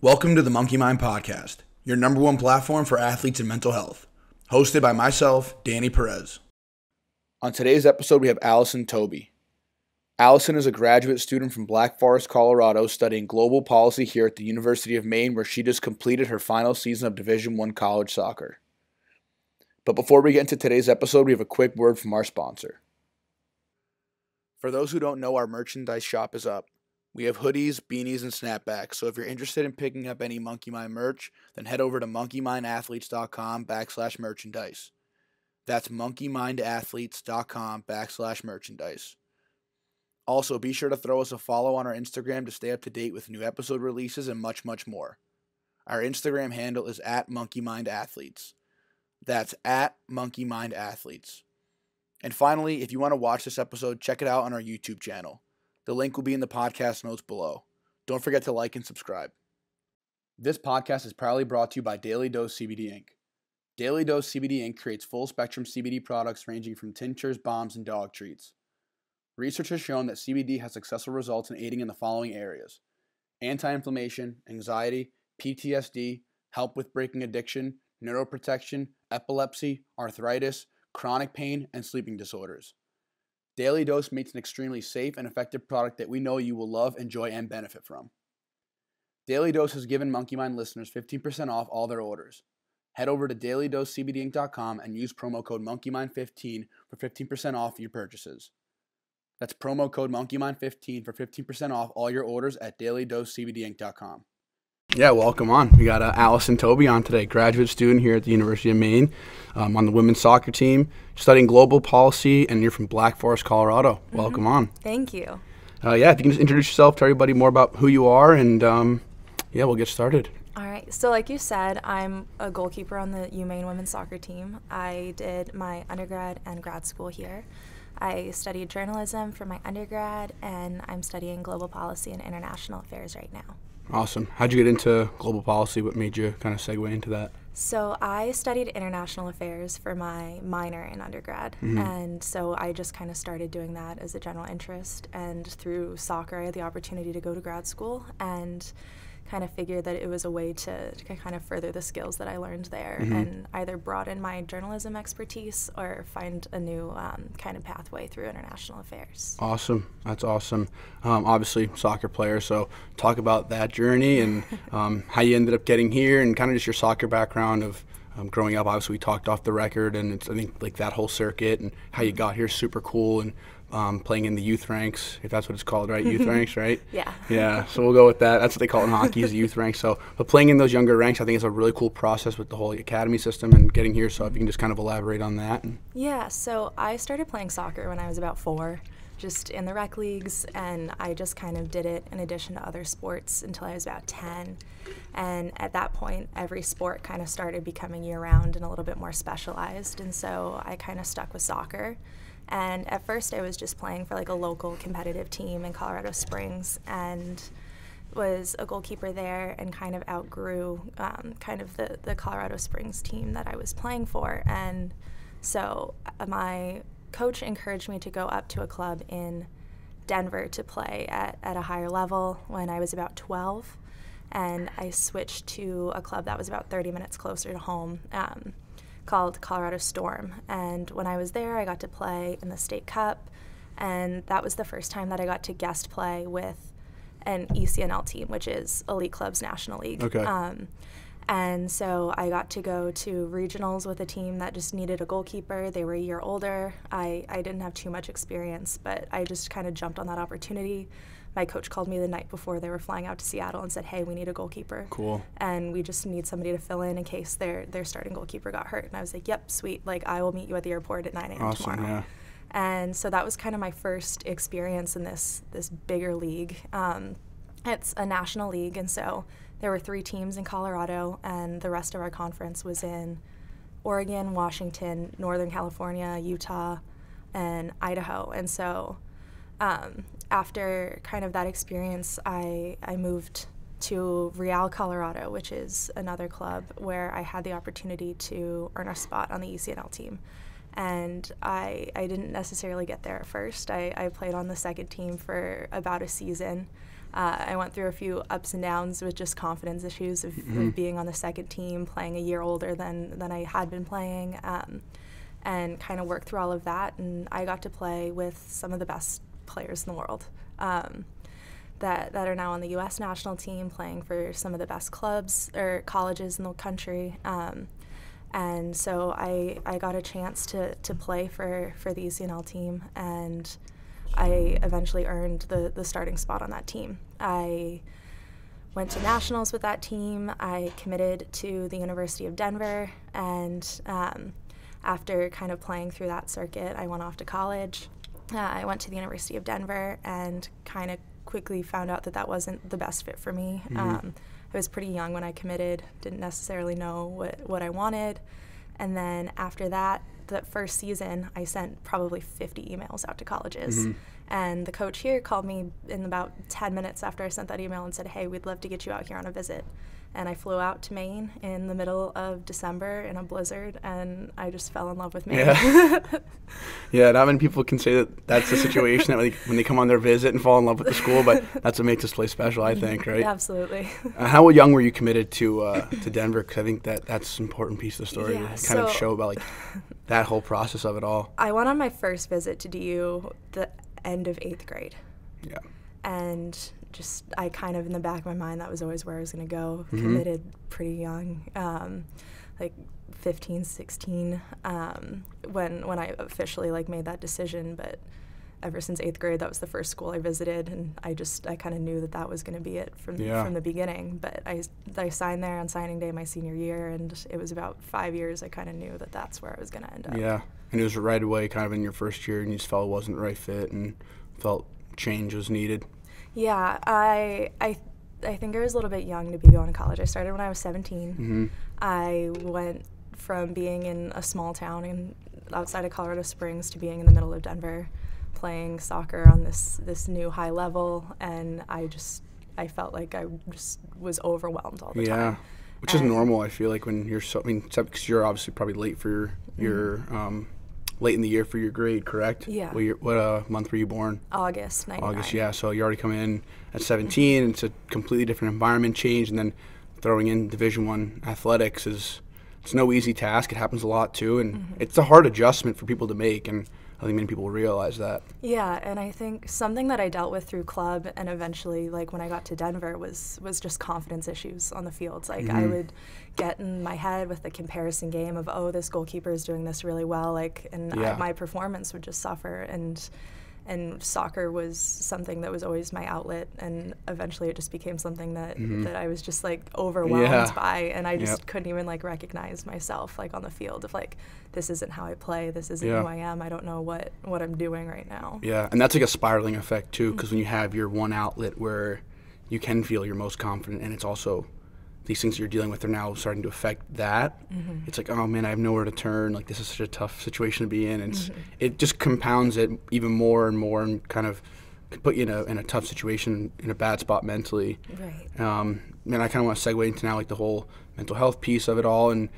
Welcome to the Monkey Mind Podcast, your number one platform for athletes and mental health. Hosted by myself, Danny Perez. On today's episode, we have Allison Tobey. Allison is a graduate student from Black Forest, Colorado, studying global policy here at the University of Maine, where she just completed her final season of Division I college soccer. But before we get into today's episode, we have a quick word from our sponsor. For those who don't know, our merchandise shop is up. We have hoodies, beanies, and snapbacks, so if you're interested in picking up any Monkey Mind merch, then head over to monkeymindathletes.com/merchandise. That's monkeymindathletes.com/merchandise. Also, be sure to throw us a follow on our Instagram to stay up to date with new episode releases and much, much more. Our Instagram handle is @monkeymindathletes. That's @monkeymindathletes. And finally, if you want to watch this episode, check it out on our YouTube channel. The link will be in the podcast notes below. Don't forget to like and subscribe. This podcast is proudly brought to you by Daily Dose CBD Inc. Daily Dose CBD Inc. creates full-spectrum CBD products ranging from tinctures, balms, and dog treats. Research has shown that CBD has successful results in aiding in the following areas: anti-inflammation, anxiety, PTSD, help with breaking addiction, neuroprotection, epilepsy, arthritis, chronic pain, and sleeping disorders. Daily Dose makes an extremely safe and effective product that we know you will love, enjoy, and benefit from. Daily Dose has given Monkey Mind listeners 15% off all their orders. Head over to dailydosecbdinc.com and use promo code MonkeyMind15 for 15% off your purchases. That's promo code MonkeyMind15 for 15% off all your orders at dailydosecbdinc.com. Yeah, welcome on. We got Allison Tobey on today, graduate student here at the University of Maine, on the women's soccer team, studying global policy, and you're from Black Forest, Colorado. Mm-hmm. Welcome on. Thank you. If you can just introduce yourself, tell everybody more about who you are, and we'll get started. All right. So like you said, I'm a goalkeeper on the UMaine women's soccer team. I did my undergrad and grad school here. I studied journalism for my undergrad, and I'm studying global policy and international affairs right now. Awesome. How'd you get into global policy? What made you kind of segue into that? So I studied international affairs for my minor in undergrad, and so I just kind of started doing that as a general interest, and through soccer I had the opportunity to go to grad school and kind of figured that it was a way to kind of further the skills that I learned there and either broaden my journalism expertise or find a new kind of pathway through international affairs. Awesome. That's awesome. Obviously, soccer player, so talk about that journey and how you ended up getting here and kind of just your soccer background of growing up. Obviously, we talked off the record, and I think like that whole circuit and how you got here is super cool, and playing in the youth ranks, if that's what it's called, right? Youth ranks, right? Yeah. Yeah, so we'll go with that. That's what they call it in hockey, is the youth ranks. So, but playing in those younger ranks, I think is a really cool process with the whole academy system and getting here. So if you can just kind of elaborate on that. Yeah, so I started playing soccer when I was about 4, just in the rec leagues, and I just kind of did it in addition to other sports until I was about 10. And at that point, every sport kind of started becoming year-round and a little bit more specialized, and so I kind of stuck with soccer. And at first I was just playing for like a local competitive team in Colorado Springs and was a goalkeeper there and kind of outgrew kind of the Colorado Springs team that I was playing for. And so my coach encouraged me to go up to a club in Denver to play at a higher level when I was about 12. And I switched to a club that was about 30 minutes closer to home, called Colorado Storm. And when I was there, I got to play in the state cup, and that was the first time that I got to guest play with an ECNL team, which is Elite Clubs National League. Okay. And so I got to go to regionals with a team that just needed a goalkeeper. They were a year older. I didn't have too much experience, but I just kind of jumped on that opportunity. My coach called me the night before they were flying out to Seattle and said, hey, we need a goalkeeper. Cool. And we just need somebody to fill in case their starting goalkeeper got hurt. And I was like, yep, sweet. Like, I will meet you at the airport at 9 a.m. tomorrow. Yeah. And so that was kind of my first experience in this bigger league. It's a national league, and so there were 3 teams in Colorado, and the rest of our conference was in Oregon, Washington, Northern California, Utah, and Idaho. And so after kind of that experience, I moved to Real, Colorado, which is another club where I had the opportunity to earn a spot on the ECNL team. And I didn't necessarily get there at first. I played on the second team for about a season. I went through a few ups and downs with just confidence issues of being on the second team, playing a year older than I had been playing, and kind of worked through all of that. And I got to play with some of the best players in the world that are now on the U.S. national team, playing for some of the best clubs or colleges in the country. And so I got a chance to play for the ECNL team, and I eventually earned the starting spot on that team. I went to nationals with that team. I committed to the University of Denver, and after kind of playing through that circuit, I went off to college. I went to the University of Denver and kind of quickly found out that wasn't the best fit for me. I was pretty young when I committed, didn't necessarily know what I wanted. And then after that, the first season, I sent probably 50 emails out to colleges. And the coach here called me in about 10 minutes after I sent that email and said, hey, we'd love to get you out here on a visit. And I flew out to Maine in the middle of December in a blizzard, and I just fell in love with Maine. Yeah, not many people can say that's the situation that when they come on their visit and fall in love with the school, but that's what makes this place special, I think, right? Absolutely. How young were you committed to Denver? Because I think that's an important piece of the story to kind of show about that whole process of it all. I went on my first visit to DU the end of 8th grade. Yeah. And I kind of, in the back of my mind, that was always where I was going to go. Committed pretty young, like 15, 16, when I officially made that decision. But ever since 8th grade, that was the first school I visited, and I kind of knew that was going to be it from the beginning. But I signed there on signing day my senior year, and it was about 5 years I kind of knew that's where I was going to end up. Yeah, and it was right away kind of in your first year, and you just felt it wasn't the right fit and felt change was needed. Yeah, I think I was a little bit young to be going to college. I started when I was 17. I went from being in a small town outside of Colorado Springs to being in the middle of Denver, playing soccer on this new high level, and I felt like I just was overwhelmed all the time. Yeah, which is normal. I feel like when you're except because you're obviously probably late for your late in the year for your grade, correct? Yeah. What month were you born? August 99. August, yeah. So you already come in at 17. It's a completely different environment change, and then throwing in Division I athletics it's no easy task. It happens a lot too, and it's a hard adjustment for people to make, and I think many people will realize that. Yeah, and I think something that I dealt with through club and eventually, when I got to Denver, was just confidence issues on the fields. I would get in my head with the comparison game of, oh, this goalkeeper is doing this really well, my performance would just suffer, and soccer was something that was always my outlet, and eventually it just became something that I was just overwhelmed by, and I just couldn't even recognize myself on the field of this isn't how I play, this isn't who I am, I don't know what I'm doing right now. Yeah, and that's a spiraling effect too, because when you have your one outlet where you can feel your most confident, and it's also these things you're dealing with are now starting to affect that. It's oh man, I have nowhere to turn. This is such a tough situation to be in. And it just compounds it even more and more, and kind of put you in a tough situation, in a bad spot mentally. Right. And I kind of want to segue into now the whole mental health piece of it all, and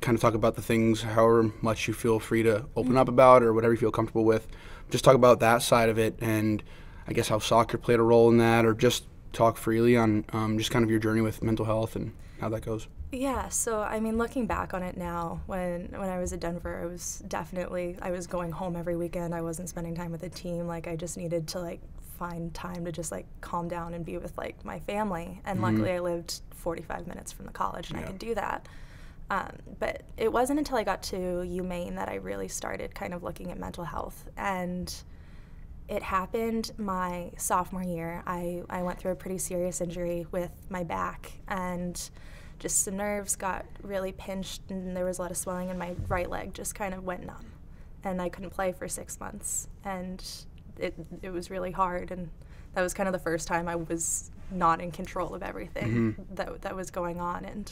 kind of talk about the things, however much you feel free to open up about, or whatever you feel comfortable with. Just talk about that side of it, and I guess how soccer played a role in that, or just talk freely on just kind of your journey with mental health and how that goes. Yeah, so looking back on it now, when I was at Denver, I was going home every weekend. I wasn't spending time with the team. I just needed to find time to just calm down and be with my family. And luckily I lived 45 minutes from the college, and I could do that. But it wasn't until I got to Maine that I really started kind of looking at mental health. And it happened my sophomore year. I went through a pretty serious injury with my back, and just some nerves got really pinched, and there was a lot of swelling, and my right leg just kind of went numb. And I couldn't play for 6 months, and it was really hard, and that was kind of the first time I was not in control of everything that was going on. And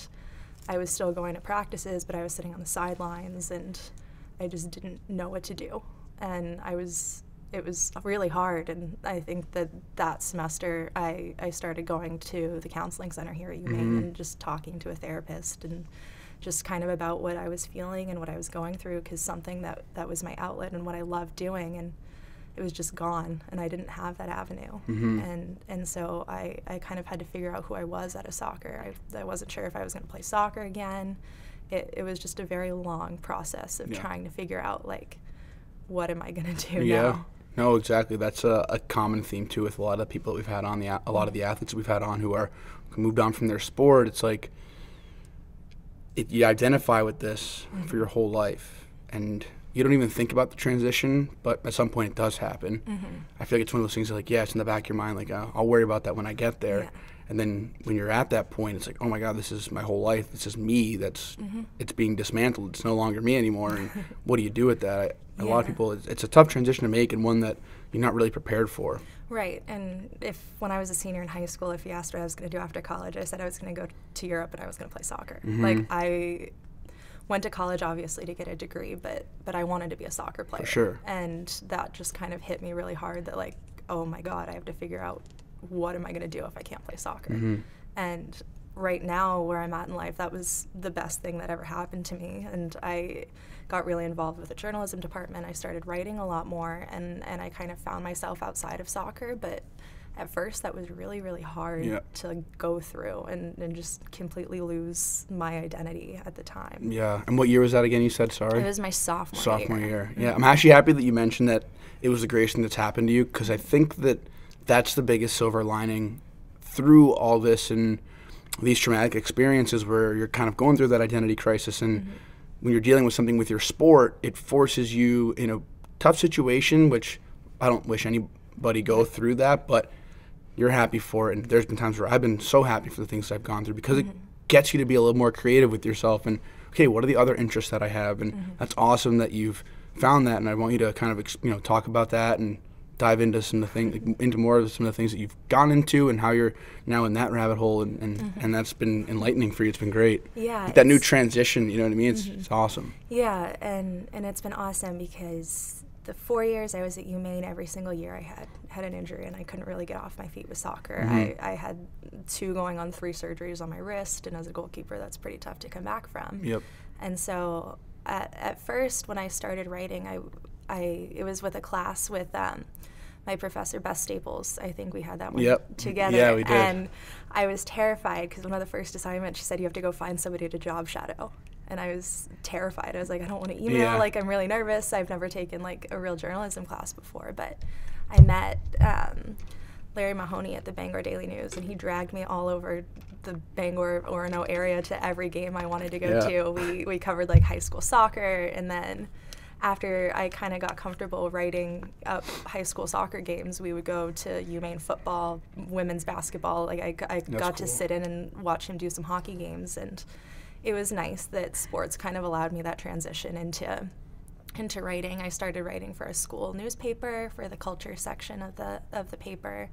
I was still going to practices, but I was sitting on the sidelines, and I just didn't know what to do. And it was really hard, and I think that semester I started going to the counseling center here at UMaine and just talking to a therapist, and just kind of about what I was feeling and what I was going through, because something that was my outlet and what I loved doing. And it was just gone, and I didn't have that avenue. And so I kind of had to figure out who I was out of soccer. I wasn't sure if I was going to play soccer again. It was just a very long process of trying to figure out, like, what am I going to do now? No, exactly. That's a common theme, too, with a lot of people that we've had on, a lot of the athletes that we've had on who moved on from their sport. It's like you identify with this for your whole life, and you don't even think about the transition, but at some point it does happen. I feel like it's one of those things that, like, it's in the back of your mind, like, I'll worry about that when I get there. And then when you're at that point, it's like, oh my God, this is my whole life. This is me. It's being dismantled. It's no longer me anymore. And what do you do with that? A lot of people, it's a tough transition to make, and one that you're not really prepared for. Right. And when I was a senior in high school, if you asked what I was going to do after college, I said I was going to go to Europe and I was going to play soccer. Like, I went to college, obviously, to get a degree, but I wanted to be a soccer player. For sure. And that just kind of hit me really hard that, like, oh my God, I have to figure out what am I going to do if I can't play soccer. And right now, where I'm at in life, that was the best thing that ever happened to me. And I got really involved with the journalism department. I started writing a lot more, and I kind of found myself outside of soccer. But at first, that was really, really hard to go through and just completely lose my identity at the time. Yeah. And what year was that again, you said? Sorry? It was my sophomore year. Yeah. I'm actually happy that you mentioned that it was the greatest thing that's happened to you, because I think that's the biggest silver lining through all this and these traumatic experiences, where you're kind of going through that identity crisis. And when you're dealing with something with your sport, it forces you in a tough situation, which I don't wish anybody go through that, but you're happy for it. And there's been times where I've been so happy for the things I've gone through, because it gets you to be a little more creative with yourself. And, okay, what are the other interests that I have? And that's awesome that you've found that. And I want you to kind of, talk about that and dive into some of the things, into more of some of the things that you've gone into and how you're now in that rabbit hole, and that's been enlightening for you. It's been great. Yeah. Like that new transition, you know what I mean? It's awesome. Yeah, and it's been awesome, because the 4 years I was at Maine, every single year I had an injury, and I couldn't really get off my feet with soccer. I had 2 going on 3 surgeries on my wrist, and as a goalkeeper, that's pretty tough to come back from. Yep. And so at first, when I started writing, it was with a class with my professor, Beth Staples. I think we had that one together. Yeah, we did. And I was terrified, because one of the first assignments, she said, you have to go find somebody to job shadow. And I was terrified. I was like, I don't want to email. Like, I'm really nervous. I've never taken, like, a real journalism class before. But I met Larry Mahoney at the Bangor Daily News, and he dragged me all over the Bangor, Orono area to every game I wanted to go to. We covered, like, high school soccer, and then after I kind of got comfortable writing up high school soccer games, we would go to Maine football, women's basketball. Like, I got to sit in and watch him do some hockey games, and it was nice that sports kind of allowed me that transition into writing. I started writing for a school newspaper, for the culture section of the paper,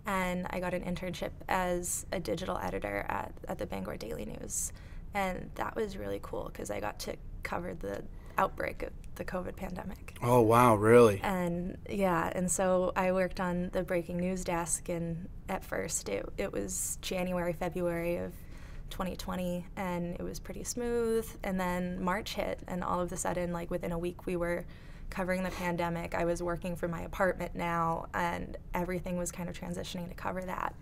and I got an internship as a digital editor at the Bangor Daily News, and that was really cool, because I got to cover the outbreak of the COVID pandemic. Oh, wow, really? And so I worked on the breaking news desk, and at first it was January, February of 2020, and it was pretty smooth, and then March hit, and all of a sudden, like, within a week, we were covering the pandemic. I was working from my apartment now, and everything was kind of transitioning to cover that,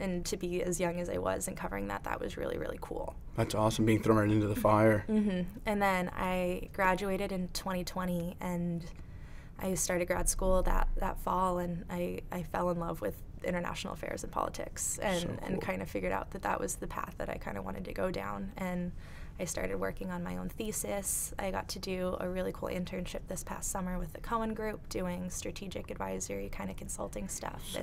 and to be as young as I was and covering that was really, really cool. That's awesome, being thrown right into the fire. And then I graduated in 2020, and I started grad school that fall, and I fell in love with international affairs and politics, and kind of figured out that was the path that I kind of wanted to go down. And I started working on my own thesis. I got to do a really cool internship this past summer with the Cohen Group, doing strategic advisory kind of consulting stuff.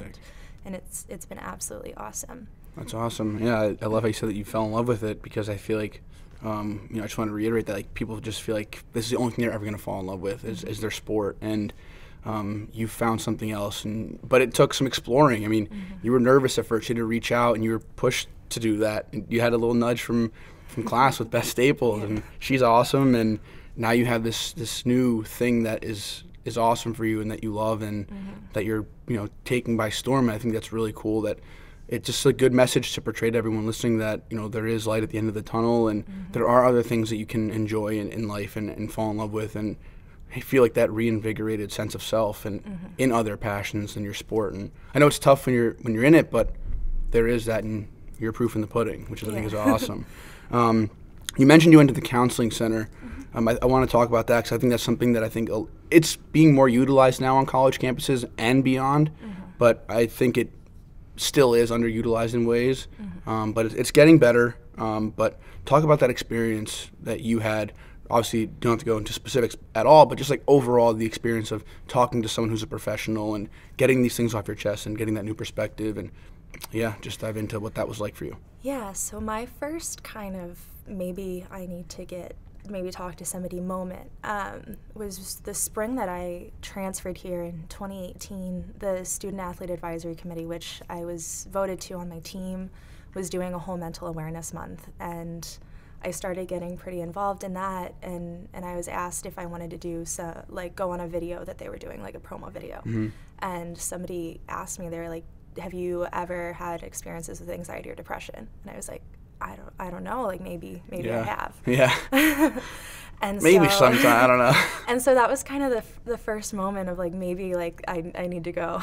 And it's been absolutely awesome. That's awesome. Yeah, I love how you said that you fell in love with it, because I feel like, I just want to reiterate that, like, people just feel like this is the only thing they're ever going to fall in love with is their sport, and you found something else. But it took some exploring. I mean, you were nervous at first. You had to reach out, and you were pushed to do that. And you had a little nudge from class with Beth Staples, and she's awesome. And now you have this new thing that is awesome for you and that you love, and that you're taking by storm. I think that's really cool. That it's just a good message to portray to everyone listening that there is light at the end of the tunnel, and there are other things that you can enjoy in life and fall in love with. And I feel like that reinvigorated sense of self and in other passions than your sport. And I know it's tough when you're in it, but there is that, and you're proof in the pudding, which I think is awesome. You mentioned you went to the counseling center. I want to talk about that because I think that's something that I think it's being more utilized now on college campuses and beyond, but I think it still is underutilized in ways. But it's getting better. But talk about that experience that you had. Obviously, you don't have to go into specifics at all, but just like overall the experience of talking to someone who's a professional and getting these things off your chest and getting that new perspective, and just dive into what that was like for you. Yeah, so my first kind of maybe I need to talk to somebody moment was the spring that I transferred here in 2018. The Student Athlete Advisory Committee, which I was voted to on my team, was doing a whole mental awareness month, and I started getting pretty involved in that, and I was asked if I wanted to do go on a video that they were doing, like a promo video. And somebody asked me, they were like, have you ever had experiences with anxiety or depression? And I was like, I don't know, like maybe I have. Yeah. And maybe sometime, I don't know. And so that was kind of the first moment of like maybe like I need to go.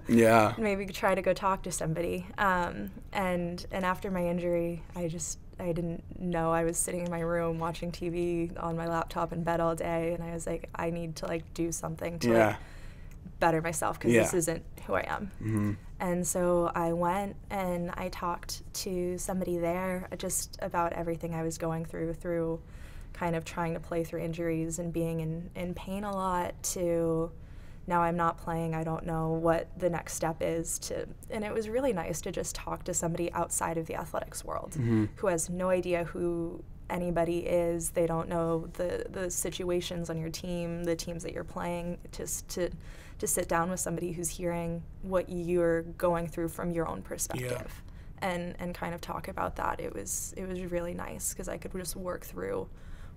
Yeah. Maybe try to go talk to somebody. And after my injury, I didn't know. I was sitting in my room watching TV on my laptop in bed all day, and I was like, I need to like do something to like better myself because this isn't who I am. And so I went and I talked to somebody there just about everything I was going through kind of trying to play through injuries and being in pain a lot, to now I'm not playing, I don't know what the next step is, and it was really nice to just talk to somebody outside of the athletics world who has no idea who anybody is. They don't know the situations on your team, the teams that you're playing, just to sit down with somebody who's hearing what you're going through from your own perspective and kind of talk about that. It was really nice because I could just work through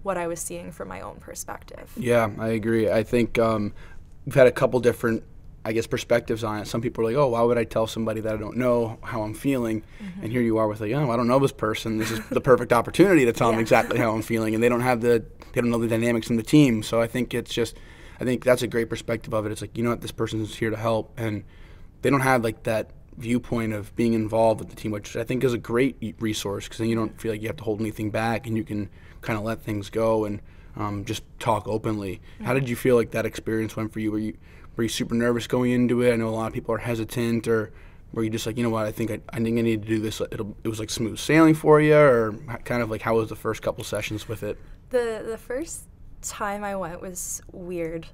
what I was seeing from my own perspective. Yeah, I agree. I think we've had a couple different, I guess, perspectives on it. Some people are like, oh, why would I tell somebody that I don't know how I'm feeling? And here you are with like, oh, I don't know this person. This is the perfect opportunity to tell them exactly how I'm feeling, and they don't know the dynamics in the team. So I think I think that's a great perspective of it. It's like, you know what, this person is here to help, and they don't have like that viewpoint of being involved with the team, which I think is a great resource because then you don't feel like you have to hold anything back, and you can kind of let things go and just talk openly. How did you feel like that experience went for you? Were you super nervous going into it? I know a lot of people are hesitant, or were you just like, you know what, I think I need to do this. It was like smooth sailing for you, or kind of like how was the first couple sessions with it? The first time I went was weird.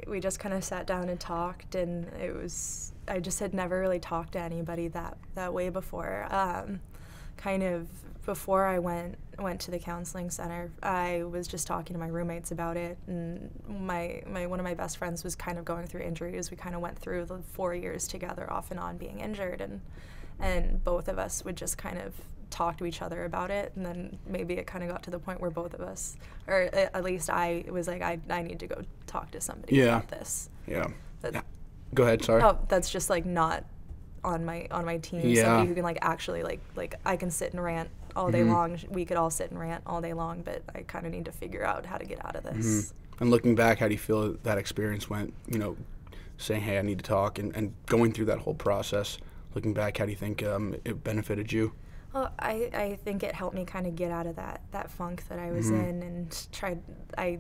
We just kind of sat down and talked, and I just had never really talked to anybody that way before. Kind of before I went to the counseling center, I was just talking to my roommates about it, and one of my best friends was kind of going through injuries. We kind of went through the 4 years together off and on being injured, and both of us would just kind of talk to each other about it, and then maybe it kind of got to the point where both of us, or at least I was like, I need to go talk to somebody about this. Yeah. Go ahead, sorry. Oh, that's just like not on my team. Somebody who can like actually like I can sit and rant all day long. We could all sit and rant all day long, but I kind of need to figure out how to get out of this. And looking back, how do you feel that experience went, saying, hey, I need to talk, and going through that whole process? Looking back, how do you think it benefited you? Well, I think it helped me kind of get out of that funk that I was in, and I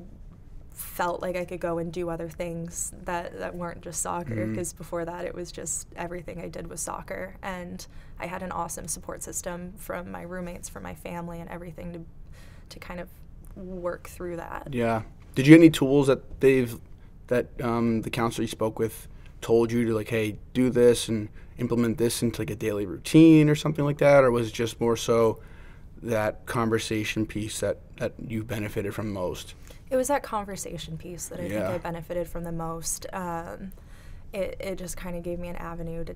felt like I could go and do other things that weren't just soccer, because before that it was just everything I did was soccer, and I had an awesome support system from my roommates, from my family, and everything to kind of work through that. Yeah. Did you get any tools that the counselor you spoke with told you to, like, hey, do this and implement this into like a daily routine or something like that, or was it just more so that conversation piece that you benefited from most? It was that conversation piece that I think I benefited from the most. It just kind of gave me an avenue to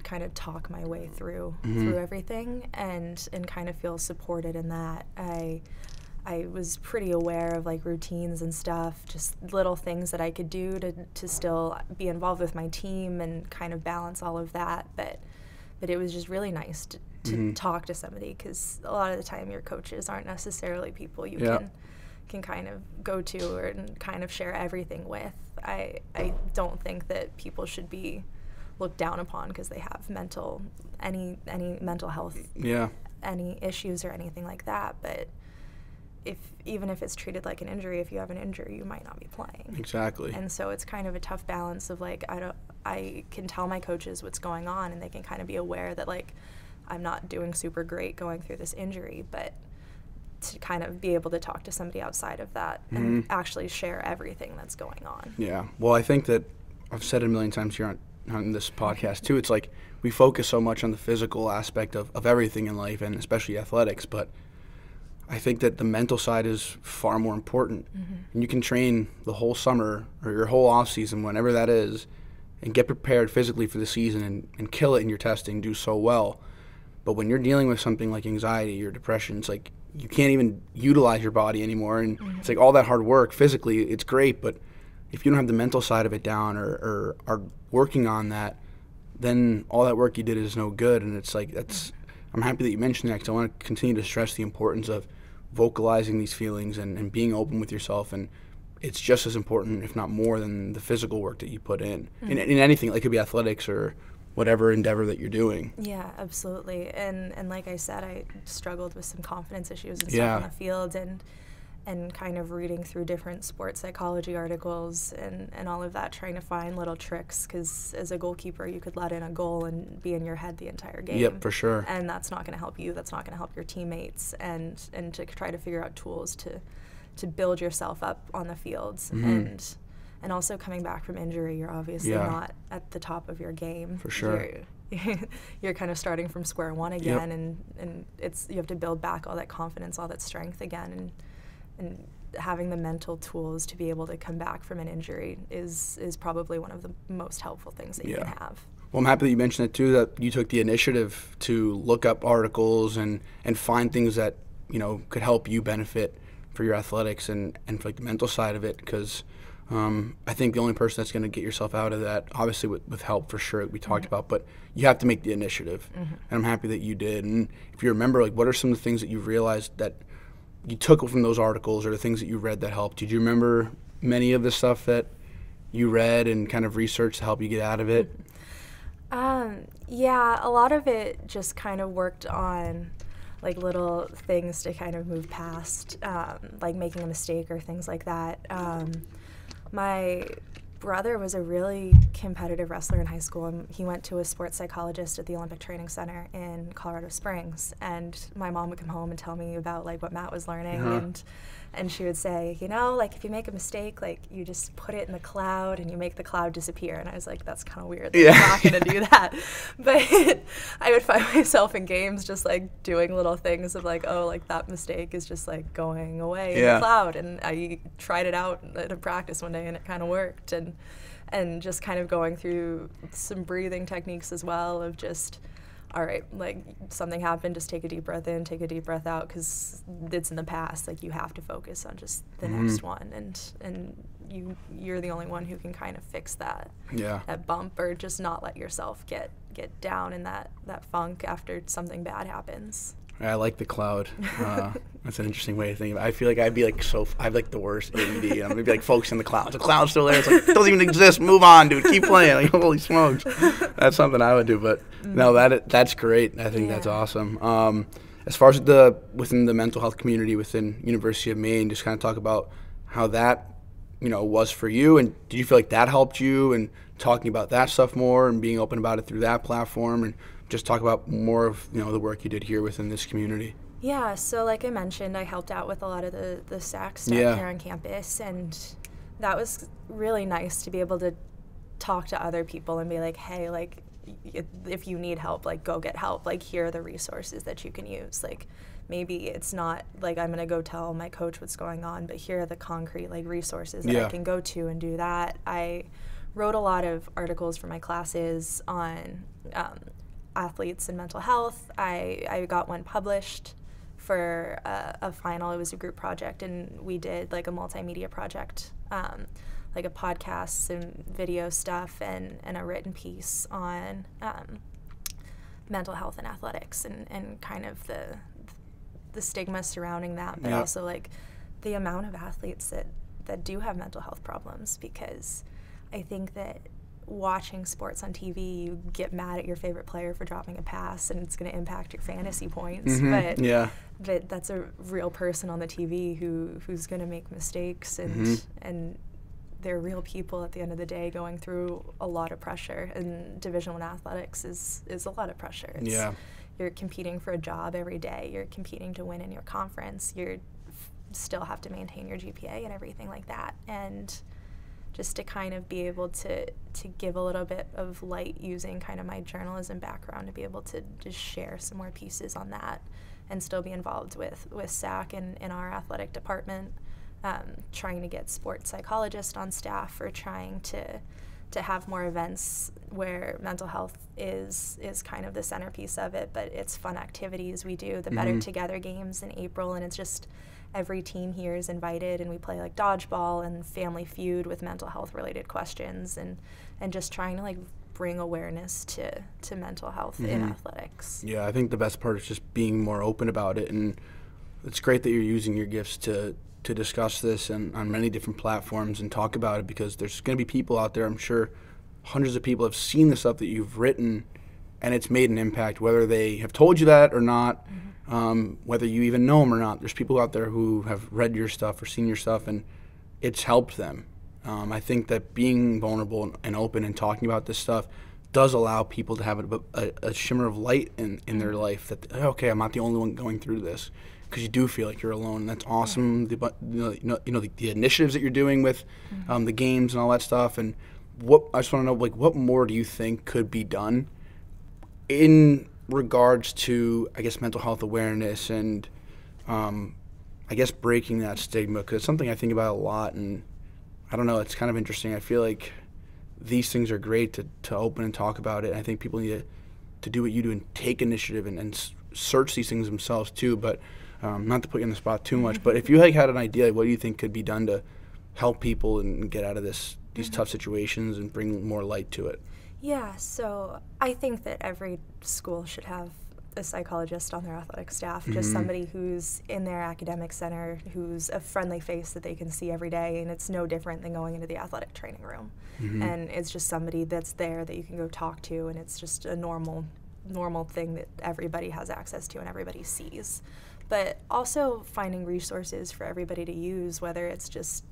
kind of talk my way through everything and kind of feel supported in that. I was pretty aware of like routines and stuff, just little things that I could do to still be involved with my team and kind of balance all of that. But it was just really nice to talk to somebody, because a lot of the time your coaches aren't necessarily people you can kind of go to and kind of share everything with. I don't think that people should be looked down upon because they have any mental health, any issues or anything like that. But even if it's treated like an injury, if you have an injury, you might not be playing. Exactly. And so it's kind of a tough balance of like, I can tell my coaches what's going on, and they can kind of be aware that like I'm not doing super great going through this injury, but to kind of be able to talk to somebody outside of that and actually share everything that's going on. Yeah. Well, I think that I've said it a million times here on this podcast too. It's like we focus so much on the physical aspect of everything in life, and especially athletics, but I think that the mental side is far more important. And you can train the whole summer or your whole off season, whenever that is, and get prepared physically for the season and kill it in your testing, do so well. But when you're dealing with something like anxiety or depression, it's like you can't even utilize your body anymore. And it's like all that hard work physically, it's great, but if you don't have the mental side of it down or are working on that, then all that work you did is no good. And it's like I'm happy that you mentioned that, because I want to continue to stress the importance of vocalizing these feelings and being open with yourself. And it's just as important, if not more, than the physical work that you put in anything. Like it could be athletics or whatever endeavor that you're doing. Yeah, absolutely. And like I said, I struggled with some confidence issues and stuff on the field, and kind of reading through different sports psychology articles and all of that, trying to find little tricks, because as a goalkeeper, you could let in a goal and be in your head the entire game. Yep, for sure. And that's not going to help you. That's not going to help your teammates. And to try to figure out tools to build yourself up on the fields. And also coming back from injury, you're obviously not at the top of your game. For sure. You're kind of starting from square one again, and you have to build back all that confidence, all that strength again, and having the mental tools to be able to come back from an injury is probably one of the most helpful things that you can have. Well, I'm happy that you mentioned it too, that you took the initiative to look up articles and find things that, could help you benefit for your athletics and for like the mental side of it, because I think the only person that's going to get yourself out of that, obviously with help for sure, we talked about, but you have to make the initiative. And I'm happy that you did. And if you remember, like, what are some of the things that you've realized that you took from those articles or the things that you read that helped? Did you remember many of the stuff that you read and kind of researched to help you get out of it? Yeah, a lot of it just kind of worked on like little things to kind of move past, like making a mistake or things like that. My brother was a really competitive wrestler in high school, and he went to a sports psychologist at the Olympic Training Center in Colorado Springs. And my mom would come home and tell me about like what Matt was learning, and she would say, like if you make a mistake, like you just put it in the cloud and you make the cloud disappear. And I was like, that's kind of weird. I'm not going to do that. But I would find myself in games just like doing little things of like, oh, like that mistake is just like going away in the cloud. And I tried it out at a practice one day, and it kind of worked. And just kind of going through some breathing techniques as well of just, all right, like something happened, just take a deep breath in, take a deep breath out, because it's in the past. Like you have to focus on just the next one, and you're the only one who can kind of fix that bump, or just not let yourself get down in that funk after something bad happens. I like the cloud. That's an interesting way to think of it. I feel like I'd be like I'd like the worst ADD. I'm gonna be like focusing on the clouds. The cloud's still there. It's like, it doesn't even exist. Move on, dude. Keep playing. Like, holy smokes. That's something I would do. But no, that's great. I think that's awesome. As far as within the mental health community within University of Maine, just kind of talk about how that was for you, and did you feel like that helped you, and talking about that stuff more and being open about it through that platform, and just talk about more of the work you did here within this community. Yeah, so like I mentioned, I helped out with a lot of the SAC stuff here on campus, and that was really nice to be able to talk to other people and be like, hey, like if you need help, like go get help. Like here are the resources that you can use. Like maybe it's not like I'm gonna go tell my coach what's going on, but here are the concrete like resources that I can go to and do that. I wrote a lot of articles for my classes on athletes and mental health. I got one published for a final. It was a group project, and we did like a multimedia project, like a podcast, some video stuff, and a written piece on mental health and athletics, and kind of the stigma surrounding that, but also like the amount of athletes that do have mental health problems, because I think that watching sports on TV, you get mad at your favorite player for dropping a pass and it's going to impact your fantasy points. But that's a real person on the TV who's going to make mistakes, and they're real people at the end of the day going through a lot of pressure. And Division I athletics is a lot of pressure. You're competing for a job every day. You're competing to win in your conference. You still have to maintain your GPA and everything like that. And just to kind of be able to give a little bit of light using kind of my journalism background to be able to just share some more pieces on that and still be involved with SAC and in our athletic department, trying to get sports psychologists on staff, or trying to have more events where mental health is kind of the centerpiece of it, but it's fun activities. We do the Better Together games in April, and it's just every team here is invited, and we play like dodgeball and Family Feud with mental health related questions, and just trying to like bring awareness to mental health in athletics. Yeah, I think the best part is just being more open about it, and it's great that you're using your gifts to discuss this and on many different platforms and talk about it, because there's going to be people out there, I'm sure hundreds of people have seen the stuff that you've written and it's made an impact, whether they have told you that or not, whether you even know them or not. There's people out there who have read your stuff or seen your stuff and it's helped them. I think that being vulnerable and open and talking about this stuff does allow people to have a shimmer of light in their life, that, okay, I'm not the only one going through this, because you do feel like you're alone, and that's awesome. The initiatives that you're doing with the games and all that stuff, and I just want to know, like, what more do you think could be done in regards to, I guess, mental health awareness and, I guess, breaking that stigma? Because it's something I think about a lot, and I don't know, it's kind of interesting. I feel like these things are great to open and talk about it, and I think people need to do what you do and take initiative and search these things themselves too. But not to put you on the spot too much, but if you had an idea, what do you think could be done to help people and get out of these tough situations and bring more light to it? Yeah, so I think that every school should have a psychologist on their athletic staff, just somebody who's in their academic center, who's a friendly face that they can see every day, and it's no different than going into the athletic training room. And it's just somebody that's there that you can go talk to, and it's just a normal thing that everybody has access to and everybody sees. But also finding resources for everybody to use, whether it's just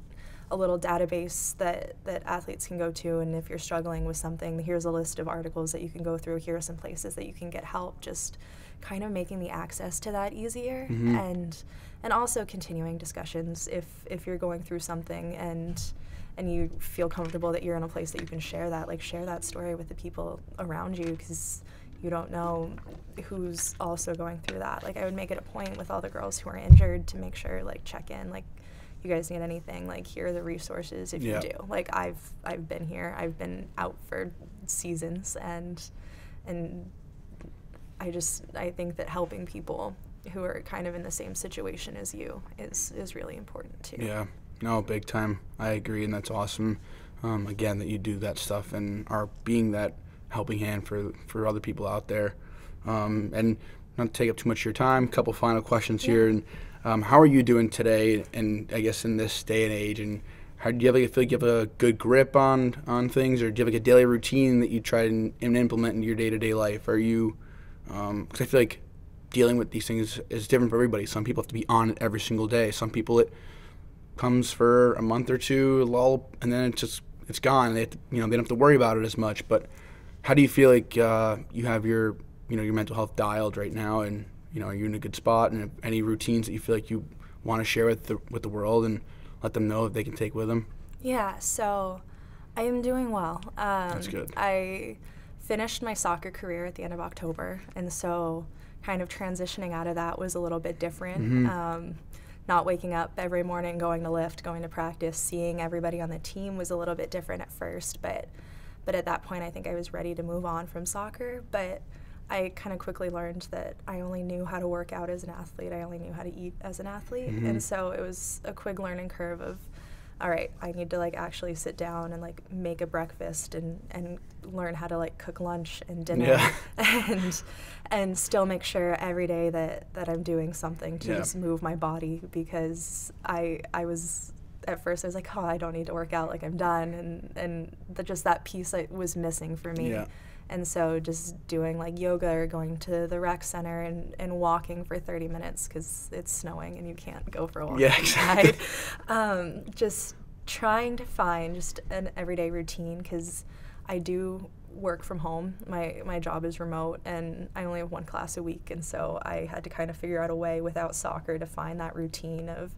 a little database that athletes can go to, and if you're struggling with something, here's a list of articles that you can go through, here are some places that you can get help, just kind of making the access to that easier. And also continuing discussions if you're going through something and you feel comfortable that you're in a place that you can share that story with the people around you, because you don't know who's also going through that. Like, I would make it a point with all the girls who are injured to make sure, like, check in, like, you guys need anything, like, here are the resources if you do. Like, I've been here, I've been out for seasons, and I think that helping people who are kind of in the same situation as you is really important too. Yeah, no, big time. I agree, and that's awesome. Again, that you do that stuff and are being that helping hand for other people out there. And not to take up too much of your time, a couple final questions here. And how are you doing today, and I guess in this day and age, and how do you feel like you have a good grip on things, or do you have like a daily routine that you try and implement into your day-to-day life? Are you, because I feel like dealing with these things is different for everybody. Some people have to be on it every single day. Some people it comes for a month or two, lull, and then it's gone. They have to, they don't have to worry about it as much. But how do you feel like you have your your mental health dialed right now, and are you in a good spot, and any routines that you feel like you want to share with the world and let them know if they can take with them? Yeah, so I am doing well. That's good. I finished my soccer career at the end of October, and so kind of transitioning out of that was a little bit different. Not waking up every morning, going to lift, going to practice, seeing everybody on the team was a little bit different at first, but at that point I think I was ready to move on from soccer. But I kind of quickly learned that I only knew how to work out as an athlete. I only knew how to eat as an athlete. And so it was a quick learning curve all right, I need to like actually sit down and like make a breakfast and learn how to like cook lunch and dinner and still make sure every day that I'm doing something to just move my body, because I was at first I was like, oh, I don't need to work out, like I'm done, and just that piece was missing for me. And so just doing like yoga or going to the rec center and walking for 30 minutes because it's snowing and you can't go for a walk outside. Just trying to find just an everyday routine, because I do work from home. My job is remote and I only have one class a week, and so I had to kind of figure out a way without soccer to find that routine of,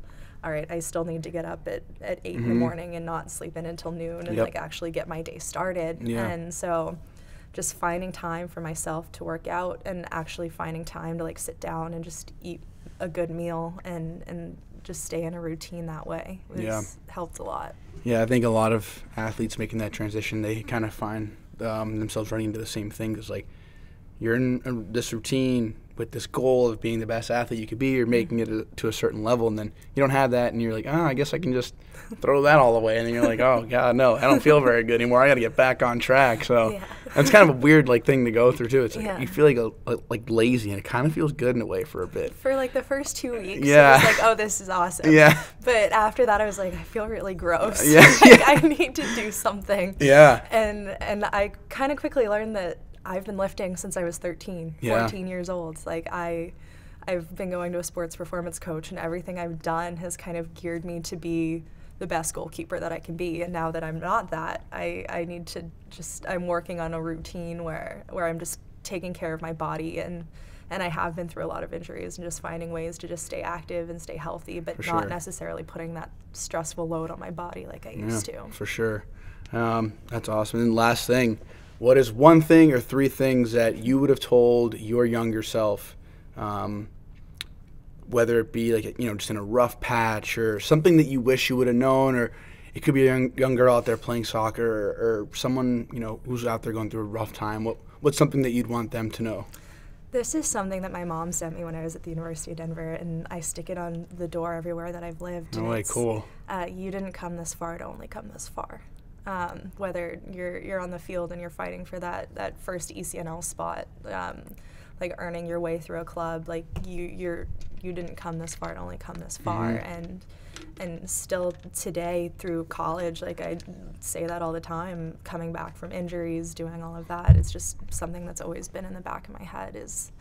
all right, I still need to get up at 8 in the morning and not sleep in until noon and like actually get my day started. And so just finding time for myself to work out and actually finding time to like sit down and just eat a good meal and just stay in a routine that way helped a lot. Yeah, I think a lot of athletes making that transition, they kind of find themselves running into the same thing. Because like you're in this routine with this goal of being the best athlete you could be, or making it to a certain level, and then you don't have that, and you're like, I guess I can just throw that all away, and then you're like, oh God, no, I don't feel very good anymore. I got to get back on track. So that's kind of a weird like thing to go through too. It's like you feel like lazy, and it kind of feels good in a way for a bit. For like the first 2 weeks, it was like, oh, this is awesome. But after that, I was like, I feel really gross. Like, I need to do something. And I kind of quickly learned that I've been lifting since I was 13, 14 years old. Like I've been going to a sports performance coach, and everything I've done has kind of geared me to be the best goalkeeper that I can be. And now that I'm not that, I need to I'm working on a routine where I'm just taking care of my body, and I have been through a lot of injuries, and just finding ways to just stay active and stay healthy, but not necessarily putting that stressful load on my body like I used to. For sure. That's awesome. And last thing, what is one thing or three things that you would have told your younger self, whether it be like, just in a rough patch or something that you wish you would have known, or it could be a young girl out there playing soccer, or someone, who's out there going through a rough time. What's something that you'd want them to know? This is something that my mom sent me when I was at the University of Denver, and I stick it on the door everywhere that I've lived. Oh, cool. You didn't come this far to only come this far. Whether you're on the field and you're fighting for that first ECNL spot, like earning your way through a club, like you didn't come this far to only come this far. And still today through college, like I say that all the time, coming back from injuries, doing all of that, it's just something that's always been in the back of my head is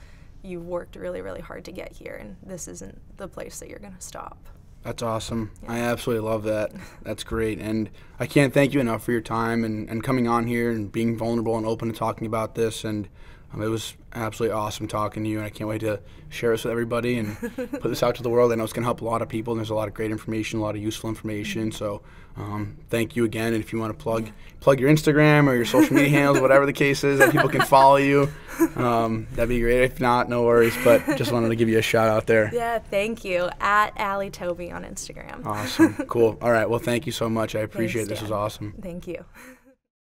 you worked really, really hard to get here, and this isn't the place that you're going to stop. That's awesome. I absolutely love that. That's great. And I can't thank you enough for your time and coming on here and being vulnerable and open to talking about this. And it was absolutely awesome talking to you, and I can't wait to share this with everybody and put this out to the world. I know it's going to help a lot of people, and there's a lot of great information, a lot of useful information. So thank you again. And if you want to plug your Instagram or your social media handles, whatever the case is, that people can follow you, that'd be great. If not, no worries. But just wanted to give you a shout out there. Yeah, thank you. At Tobey on Instagram. Awesome. Cool. All right. Well, thank you so much. I appreciate it. This was awesome. Thank you.